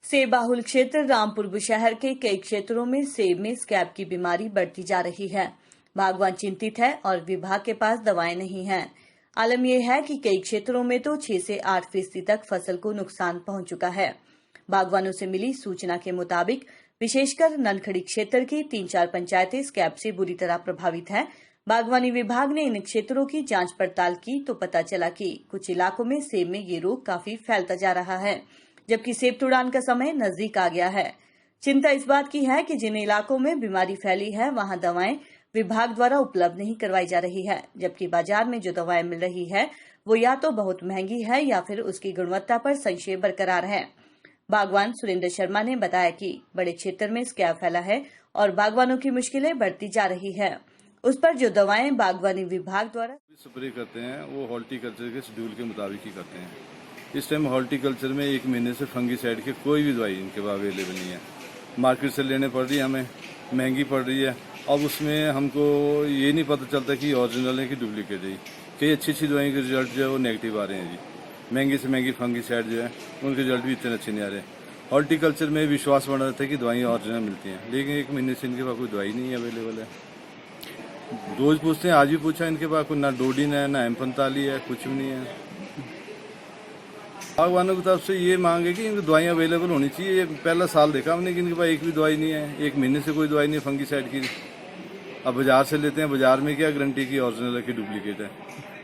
सेब बाहुल क्षेत्र रामपुर बुशहर के कई क्षेत्रों में सेब में स्कैब की बीमारी बढ़ती जा रही है। बागवान चिंतित है और विभाग के पास दवाएं नहीं हैं। आलम यह है कि कई क्षेत्रों में तो 6 से 8% तक फसल को नुकसान पहुंच चुका है। बागवानों से मिली सूचना के मुताबिक विशेषकर ननखड़ी क्षेत्र की 3-4 पंचायतें स्कैब से बुरी तरह प्रभावित हैं। बागवानी विभाग ने इन क्षेत्रों की जांच पड़ताल की तो पता चला कि कुछ इलाकों में सेब में ये रोग काफी फैलता जा रहा है, जबकि सेब तुड़ान का समय नजदीक आ गया है। चिंता इस बात की है कि जिन इलाकों में बीमारी फैली है वहां दवाएं विभाग द्वारा उपलब्ध नहीं करवाई जा रही है, जबकि बाजार में जो दवाएं मिल रही है वो या तो बहुत महंगी है या फिर उसकी गुणवत्ता पर संशय बरकरार है। बागवान सुरेंद्र शर्मा ने बताया कि बड़े क्षेत्र में स्कैब फैला है और बागवानों की मुश्किलें बढ़ती जा रही है। उस पर जो दवाएं बागवानी विभाग द्वारा स्प्रे करते हैं वो हॉर्टिकल्चर के शेड्यूल के मुताबिक ही करते हैं। इस टाइम हॉर्टिकल्चर में 1 महीने से फंगीसाइड की कोई भी दवाई इनके पास अवेलेबल नहीं है। मार्केट से लेने पड़ रही है, हमें महंगी पड़ रही है। अब उसमें हमको ये नहीं पता चलता कि ओरिजिनल है कि डुप्लीकेट है। कई अच्छी दवाई के रिजल्ट जो है वो नेगेटिव आ रहे हैं जी। महंगी से महंगी फंगीसाइड जो है उनके रिजल्ट भी इतने अच्छे नहीं आ रहे। हॉर्टिकल्चर में विश्वास बना रहता है कि दवाइयाँ ओरिजिनल मिलती हैं, लेकिन 1 महीने से इनके पास कोई दवाई नहीं अवेलेबल है। रोज पूछते हैं, आज भी पूछा, इनके पास कोई ना डोडिन है ना M45 है, कुछ भी नहीं है। बागवानों की तरफ से ये मांग है कि इनकी दवाइयाँ अवेलेबल होनी चाहिए। ये पहला साल देखा हमने कि इनके पास एक भी दवाई नहीं है। 1 महीने से कोई दवाई नहीं है फंगीसाइड की। अब बाजार से लेते हैं, बाजार में क्या गारंटी की ओरिजिनल है कि डुप्लीकेट है।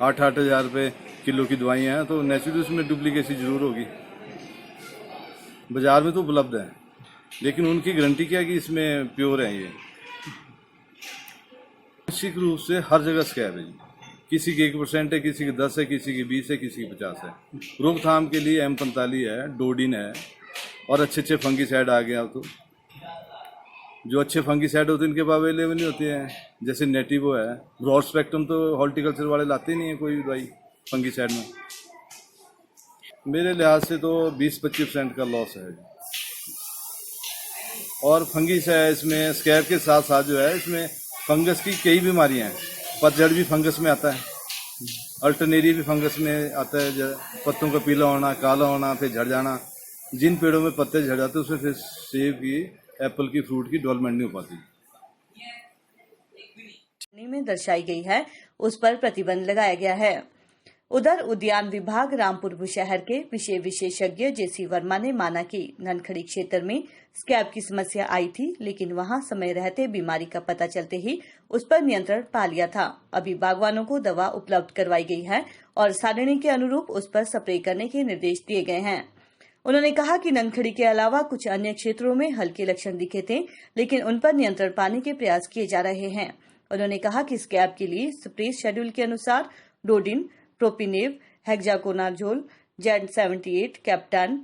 8-8 हज़ार रुपये किलो की दवाइयाँ हैं तो नेचुरली उसमें डुप्लीकेसी जरूर होगी। बाजार में तो उपलब्ध है, लेकिन उनकी गारंटी क्या है कि इसमें प्योर है। ये निश्चित रूप से हर जगह स्कैब है जी। किसी की 1% है, किसी की 10 है, किसी की 20 है, किसी की 50 है। रोकथाम के लिए M45 है, डोडिन है और अच्छे फंगीसाइड आ गया। तो जो अच्छे फंगीसाइड होते हैं इनके पास अवेलेबल नहीं होते हैं, जैसे नेटिवो है। ब्रॉड स्पेक्ट्रम तो हॉर्टिकल्चर वाले लाते नहीं है कोई दवाई फंगीसाइड में। मेरे लिहाज से तो 20-25% का लॉस है। और फंगीसाइड इसमें स्कैब के साथ साथ जो है इसमें फंगस की कई बीमारियां हैं। पतझड़ भी फंगस में आता है, अल्टरनेरिया भी फंगस में आता है। पत्तों का पीला होना, काला होना, फिर झड़ जाना। जिन पेड़ों में पत्ते झड़ जाते हैं उसमें फिर सेब की, एप्पल की, फ्रूट की डेवलपमेंट नहीं हो पाती। में दर्शाई गई है उस पर प्रतिबंध लगाया गया है। उधर उद्यान विभाग रामपुर बुशहर के विषय विशेषज्ञ JC वर्मा ने माना कि ननखड़ी क्षेत्र में स्कैब की समस्या आई थी, लेकिन वहां समय रहते बीमारी का पता चलते ही उस पर नियंत्रण पा लिया था। अभी बागवानों को दवा उपलब्ध करवाई गई है और सारणी के अनुरूप उस पर स्प्रे करने के निर्देश दिए गए हैं। उन्होंने कहा कि ननखड़ी के अलावा कुछ अन्य क्षेत्रों में हल्के लक्षण दिखे थे, लेकिन उन पर नियंत्रण पाने के प्रयास किए जा रहे हैं। उन्होंने कहा कि स्कैब के लिए स्प्रे शेड्यूल के अनुसार डोडिन, प्रोपिनेव, हेक्साकोनाजोल, Z78, कैप्टान,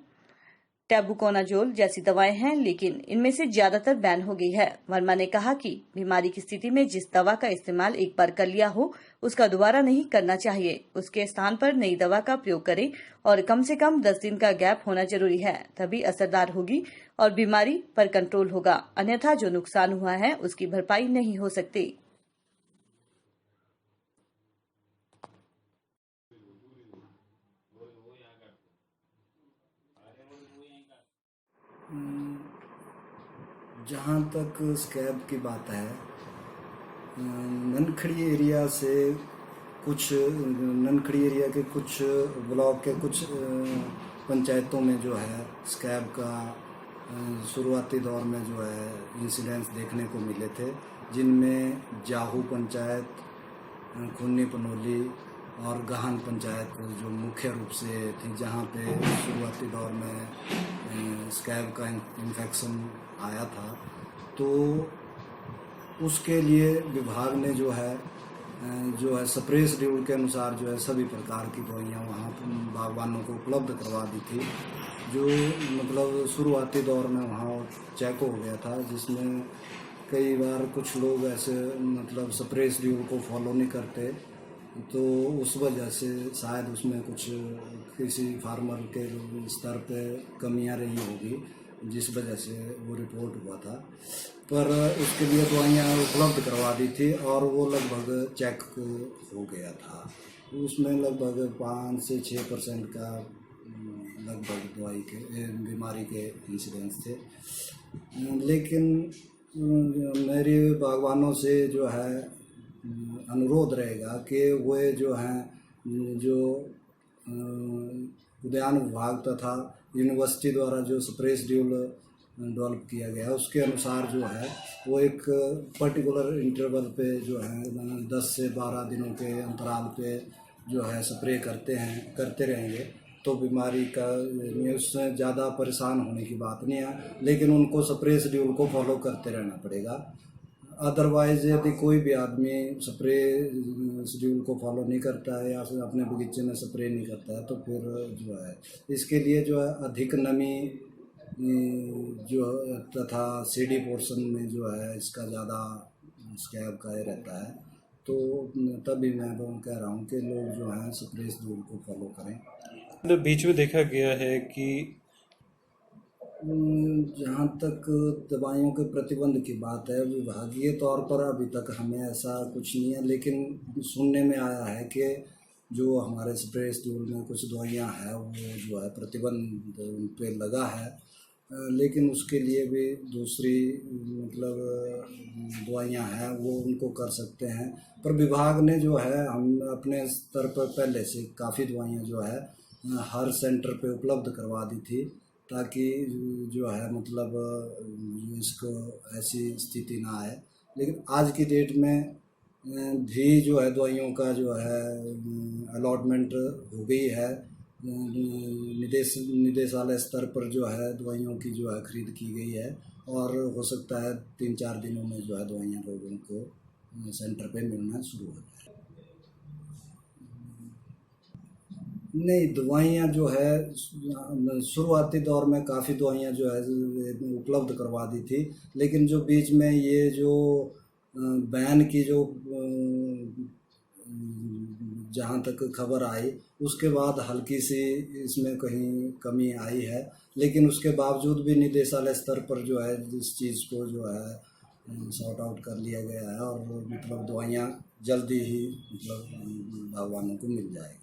टैबुकोनाजोल जैसी दवाएं हैं, लेकिन इनमें से ज्यादातर बैन हो गई है। वर्मा ने कहा कि बीमारी की स्थिति में जिस दवा का इस्तेमाल एक बार कर लिया हो उसका दोबारा नहीं करना चाहिए। उसके स्थान पर नई दवा का प्रयोग करें और कम से कम 10 दिन का गैप होना जरूरी है, तभी असरदार होगी और बीमारी पर कंट्रोल होगा। अन्यथा जो नुकसान हुआ है उसकी भरपाई नहीं हो सकती। जहाँ तक स्कैब की बात है, ननखड़ी एरिया से ननखड़ी एरिया के कुछ ब्लॉक के कुछ पंचायतों में जो है स्कैब का शुरुआती दौर में जो है इंसिडेंट्स देखने को मिले थे, जिनमें जाहू पंचायत, खुन्नी पनोली और गहन पंचायत जो मुख्य रूप से थी, जहाँ पे शुरुआती दौर में स्कैब का इन्फेक्शन आया था। तो उसके लिए विभाग ने जो है स्प्रे शेड्यूल के अनुसार जो है सभी प्रकार की दवाइयाँ वहाँ बागवानों को उपलब्ध करवा दी थी, जो मतलब शुरुआती दौर में वहाँ चेक हो गया था, जिसमें कई बार कुछ लोग ऐसे मतलब स्प्रे शेड्यूल को फॉलो नहीं करते, तो उस वजह से शायद उसमें कुछ किसी फार्मर के स्तर पे कमियां रही होगी, जिस वजह से वो रिपोर्ट हुआ था। पर उसके लिए दवाइयाँ उपलब्ध करवा दी थी और वो लगभग चेक हो गया था। उसमें लगभग 5 से 6% का लगभग बीमारी के इंसिडेंस थे। लेकिन मेरी बागवानों से जो है अनुरोध रहेगा कि वे जो हैं जो उद्यान विभाग तथा यूनिवर्सिटी द्वारा जो स्प्रे शेड्यूल डेवलप किया गया है उसके अनुसार जो है वो एक पर्टिकुलर इंटरवल पे जो है 10 से 12 दिनों के अंतराल पे जो है स्प्रे करते रहेंगे तो बीमारी का उससे ज़्यादा परेशान होने की बात नहीं है, लेकिन उनको स्प्रे शेड्यूल को फॉलो करते रहना पड़ेगा। अदरवाइज़ यदि कोई भी आदमी स्प्रे शेड्यूल को फॉलो नहीं करता है या फिर अपने बगीचे में स्प्रे नहीं करता है तो फिर जो है इसके लिए जो है अधिक नमी जो तथा सीडी पोर्शन में जो है इसका ज़्यादा स्कैब का ये रहता है, तो तभी मैं कह रहा हूँ कि लोग जो हैं स्प्रे शेड्यूल को फॉलो करें। बीच में देखा गया है कि जहाँ तक दवाइयों के प्रतिबंध की बात है विभागीय तौर पर अभी तक हमें ऐसा कुछ नहीं है, लेकिन सुनने में आया है कि जो हमारे स्प्रे शेड्यूल में कुछ दवाइयाँ हैं वो जो है प्रतिबंध पे लगा है, लेकिन उसके लिए भी दूसरी मतलब दवाइयाँ हैं वो उनको कर सकते हैं। पर विभाग ने जो है हम अपने स्तर पर पहले से काफ़ी दवाइयाँ जो है हर सेंटर पे उपलब्ध करवा दी थी ताकि जो है मतलब इसको ऐसी स्थिति ना आए। लेकिन आज की डेट में भी जो है दवाइयों का जो है अलॉटमेंट हो गई है, निदेशालय स्तर पर जो है दवाइयों की जो है खरीद की गई है और हो सकता है 3-4 दिनों में जो है दवाइयाँ लोगों को सेंटर पे मिलना शुरू हो जाए। नहीं, दवाइयाँ जो है शुरुआती दौर में काफ़ी दवाइयाँ जो है उपलब्ध करवा दी थी, लेकिन जो बीच में ये जो बैन की जो जहाँ तक खबर आई उसके बाद हल्की सी इसमें कहीं कमी आई है, लेकिन उसके बावजूद भी निदेशालय स्तर पर जो है इस चीज़ को जो है सॉर्ट आउट कर लिया गया है और मतलब दवाइयाँ जल्दी ही मतलब बागवानों को मिल जाएगी।